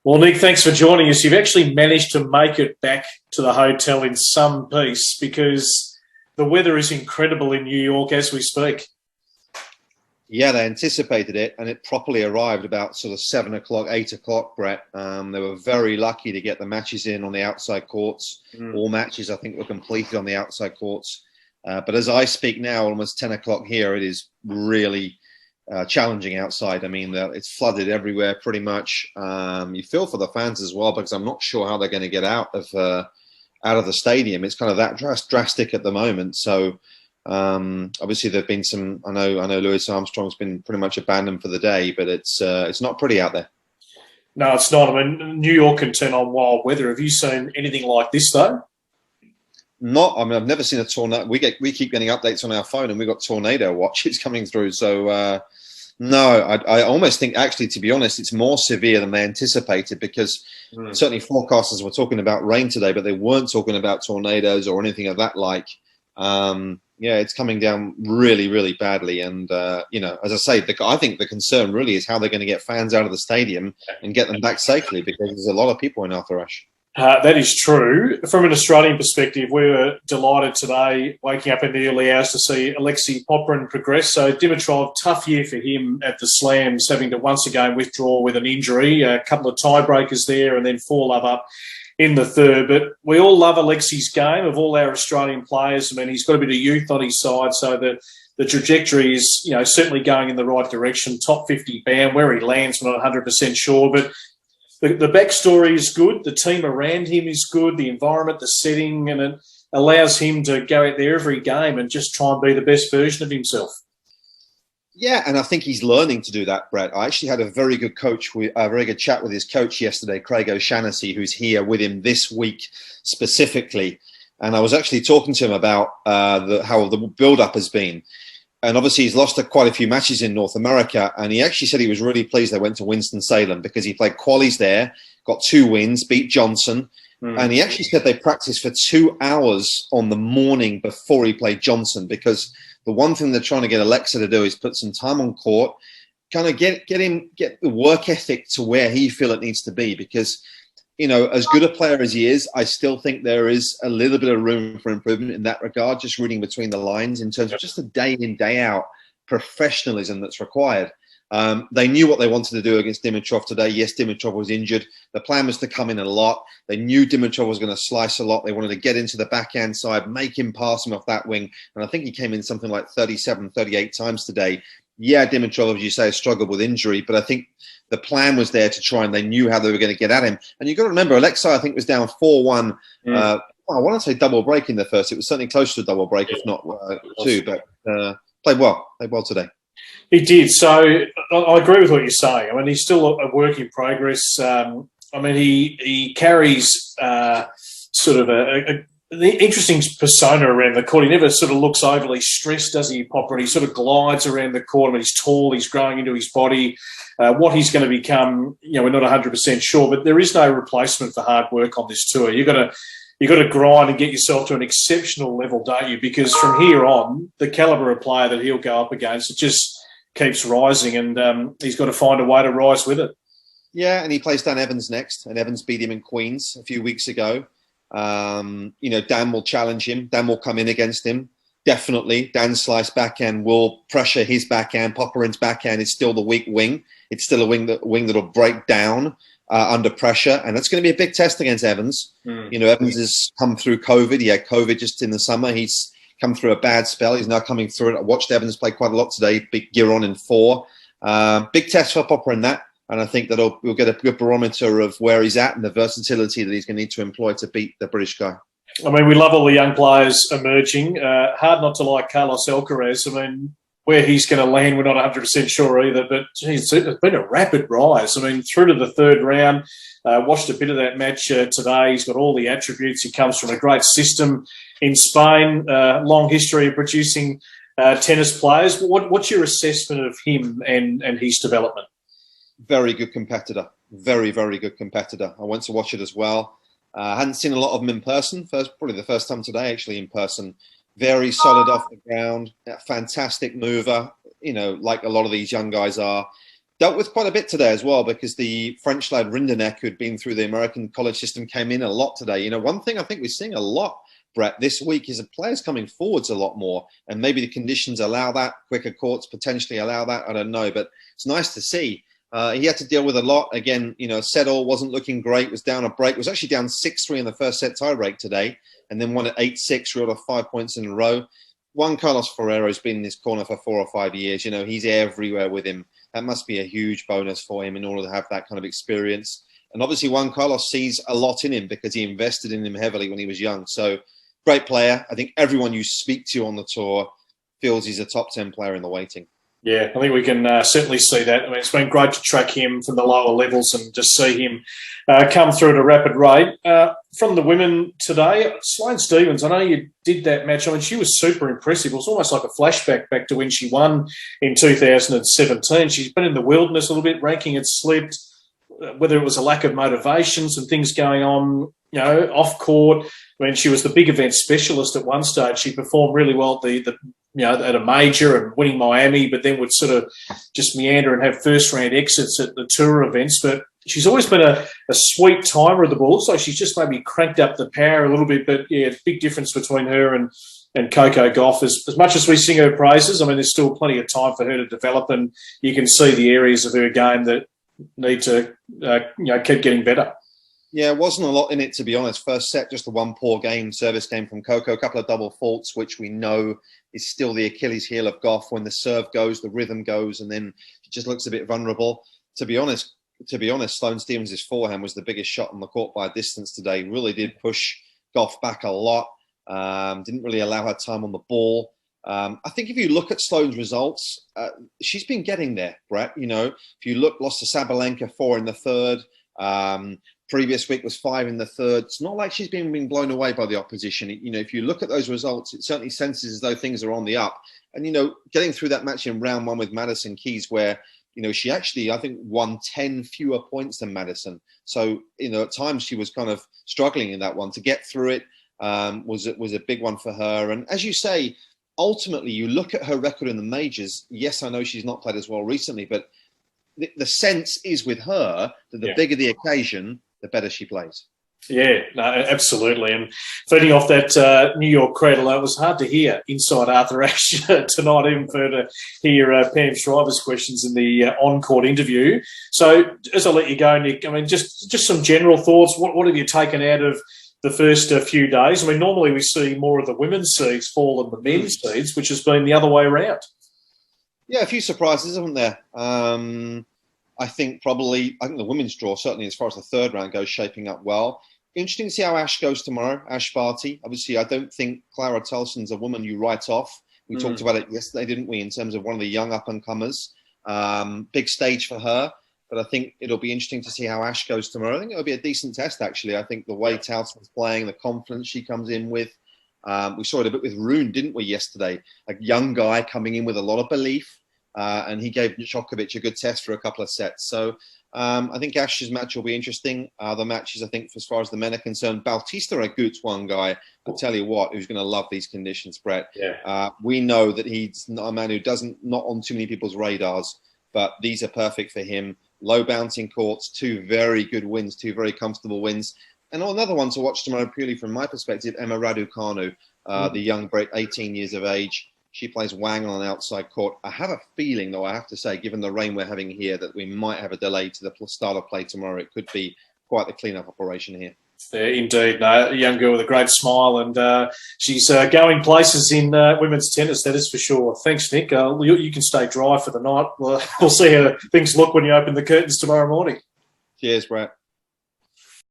Well, Nick, thanks for joining us. You've actually managed to make it back to the hotel in some peace because the weather is incredible in New York as we speak. Yeah, they anticipated it, and it properly arrived about sort of 7 o'clock, 8 o'clock, Brett. They were very lucky to get the matches in on the outside courts. All matches, I think, were completed on the outside courts. But as I speak now, almost 10 o'clock here, it is really challenging outside. I mean, it's flooded everywhere pretty much. You feel for the fans as well, because I'm not sure how they're going to get out of the stadium. It's kind of that drastic at the moment. So obviously there've been some. I know Louis Armstrong's been pretty much abandoned for the day, but it's not pretty out there. No, it's not. I mean, New York can turn on wild weather. Have you seen anything like this though? Not. I mean, I've never seen a tornado. We keep getting updates on our phone, and we've got tornado watches coming through. So no, I almost think, actually, to be honest, it's more severe than they anticipated, because certainly forecasters were talking about rain today, but they weren't talking about tornadoes or anything of that like. Yeah, it's coming down really, really badly. And, as I say, I think the concern really is how they're going to get fans out of the stadium and get them back safely, because there's a lot of people in Arthur-Ashe. That is true. From an Australian perspective, we were delighted today, waking up in the early hours, to see Alexei Popyrin progress. So Dimitrov, tough year for him at the Slams, having to once again withdraw with an injury. A couple of tiebreakers there and then 4-love up in the third. But we all love Alexei's game, of all our Australian players. I mean, he's got a bit of youth on his side, so the trajectory is, certainly going in the right direction. Top 50 band, where he lands, we're not 100% sure. But the backstory is good. The team around him is good. The environment, the setting, and it allows him to go out there every game and just try and be the best version of himself. Yeah, and I think he's learning to do that, Brett. I actually had a very good chat with his coach yesterday, Craig O'Shaughnessy, who's here with him this week specifically. And I was actually talking to him about how the build-up has been. And obviously he's lost quite a few matches in North America. And he actually said he was really pleased they went to Winston-Salem, because he played qualies there, got 2 wins, beat Johnson. And he actually said they practiced for 2 hours on the morning before he played Johnson, because the one thing they're trying to get Alexa to do is put some time on court, kind of get the work ethic to where he feel it needs to be. Because, as good a player as he is, I still think there is a little bit of room for improvement in that regard, just reading between the lines in terms of just the day in, day out professionalism that's required. They knew what they wanted to do against Dimitrov today. Yes, Dimitrov was injured. The plan was to come in a lot. They knew Dimitrov was going to slice a lot. They wanted to get into the backhand side, make him pass him off that wing. And I think he came in something like 37, 38 times today. Yeah, Dimitrov, as you say, struggled with injury, but I think the plan was there to try, and they knew how they were going to get at him. And you've got to remember, Alexei, I think, was down 4-1. I want to say double break in the first. It was certainly close to a double break, if not 2, but played well today. He did. So I agree with what you're saying. I mean, he's still a work in progress. He carries sort of an interesting persona around the court. He never sort of looks overly stressed, does he, Popper? He sort of glides around the court. I mean, he's tall. He's growing into his body. What he's going to become, we're not 100% sure. But there is no replacement for hard work on this tour. You've got to grind and get yourself to an exceptional level, don't you? Because from here on, the calibre of player that he'll go up against, it just keeps rising, and he's got to find a way to rise with it. Yeah, and he plays Dan Evans next, and Evans beat him in Queens a few weeks ago. Dan will challenge him. Dan will come in against him. Definitely. Dan's slice backhand will pressure his backhand. Popyrin's backhand is still the weak wing. It's still a wing that'll break down under pressure, and that's going to be a big test against Evans. Evans has come through COVID. He had COVID just in the summer. He's come through a bad spell. He's now coming through it. I watched Evans play quite a lot today. Big gear on in 4. Big test for Popper in that. And I think that we'll get a good barometer of where he's at and the versatility that he's going to need to employ to beat the British guy. I mean, we love all the young players emerging. Hard not to like Carlos Alcaraz. I mean, where he's going to land, we're not 100% sure either. But, geez, it's been a rapid rise. I mean, through to the third round, watched a bit of that match today. He's got all the attributes. He comes from a great system in Spain, long history of producing tennis players. What's your assessment of him and his development? Very good competitor. Very, very good competitor. I went to watch it as well. I hadn't seen a lot of him in person. Probably the first time today, actually, in person. Very solid off the ground. Fantastic mover, like a lot of these young guys are. Dealt with quite a bit today as well, because the French lad Rinderneck, who'd been through the American college system, came in a lot today. You know, one thing I think we're seeing a lot, Brett, this week is the players coming forwards a lot more, and maybe the conditions allow that. Quicker courts potentially allow that. I don't know, but it's nice to see. He had to deal with a lot. Again, you know, Settle wasn't looking great, was down a break, was actually down 6-3 in the first set tie break today, and then won at 8-6, reeled off 5 points in a row. Juan Carlos Ferrero's been in this corner for 4 or 5 years. You know, he's everywhere with him. That must be a huge bonus for him in order to have that kind of experience. And obviously Juan Carlos sees a lot in him because he invested in him heavily when he was young. So great player. I think everyone you speak to on the tour feels he's a top 10 player in the waiting. Yeah, I think we can certainly see that. I mean, it's been great to track him from the lower levels and just see him come through at a rapid rate. From the women today, Sloane Stephens, I know you did that match. I mean, she was super impressive. It was almost like a flashback back to when she won in 2017. She's been in the wilderness a little bit, ranking had slipped, whether it was a lack of motivation, some things going on, you know, off court. I mean, she was the big event specialist at one stage. She performed really well at a major and winning Miami, but then would sort of just meander and have first round exits at the tour events. But she's always been a sweet timer of the ball. So she's just maybe cranked up the power a little bit. But yeah, big difference between her and Coco Gauff. As much as we sing her praises, I mean, there's still plenty of time for her to develop, and you can see the areas of her game that need to keep getting better. Yeah, it wasn't a lot in it, to be honest. First set, just the one poor service game from Coco, a couple of double faults, which we know is still the Achilles heel of Gauff. When the serve goes, the rhythm goes, and then she just looks a bit vulnerable. To be honest, Sloane Stephens' forehand was the biggest shot on the court by a distance today. Really did push Gauff back a lot. Didn't really allow her time on the ball. I think if you look at Sloane's results, she's been getting there, Brett. You know, if you look, lost to Sabalenka 4 in the third. Previous week was 5 in the third. It's not like she's being blown away by the opposition. You know, if you look at those results, it certainly senses as though things are on the up. And, you know, getting through that match in round 1 with Madison Keys, where, you know, she actually, I think, won 10 fewer points than Madison. So, you know, at times she was kind of struggling in that one. To get through it was a big one for her. And as you say, ultimately, you look at her record in the majors. Yes, I know she's not played as well recently, but the sense is with her that the bigger the occasion, the better she plays. Yeah, no, absolutely. And feeding off that New York cradle, it was hard to hear inside Arthur Ashe tonight, even for to hear Pam Shriver's questions in the on-court interview. So as I let you go, Nick, I mean, just some general thoughts. What have you taken out of the first few days? I mean, normally we see more of the women's seeds fall than the men's seeds, which has been the other way around. Yeah, a few surprises, haven't there? I think the women's draw, certainly as far as the third round goes, shaping up well. Interesting to see how Ash goes tomorrow, Ash Barty. Obviously, I don't think Clara Tolson's a woman you write off. We talked about it yesterday, didn't we, in terms of one of the young up-and-comers. Big stage for her, but I think it'll be interesting to see how Ash goes tomorrow. I think it'll be a decent test, actually. I think the way Towson's playing, the confidence she comes in with. We saw it a bit with Rune, didn't we, yesterday? A young guy coming in with a lot of belief. And he gave Djokovic a good test for a couple of sets. So I think Ash's match will be interesting. The matches, I think, as far as the men are concerned, Bautista Agut's one guy, I'll tell you what, who's going to love these conditions, Brett. Yeah. We know that he's not a man who not on too many people's radars, but these are perfect for him. Low bouncing courts, 2 very good wins, 2 very comfortable wins. And another one to watch tomorrow, purely from my perspective, Emma Raducanu, the young Brit, 18 years of age. She plays Wang on an outside court. I have a feeling, though, I have to say, given the rain we're having here, that we might have a delay to the start of play tomorrow. It could be quite the clean-up operation here. Yeah, indeed. No, a young girl with a great smile, and she's going places in women's tennis, that is for sure. Thanks, Nick. You can stay dry for the night. We'll see how things look when you open the curtains tomorrow morning. Cheers, Brett.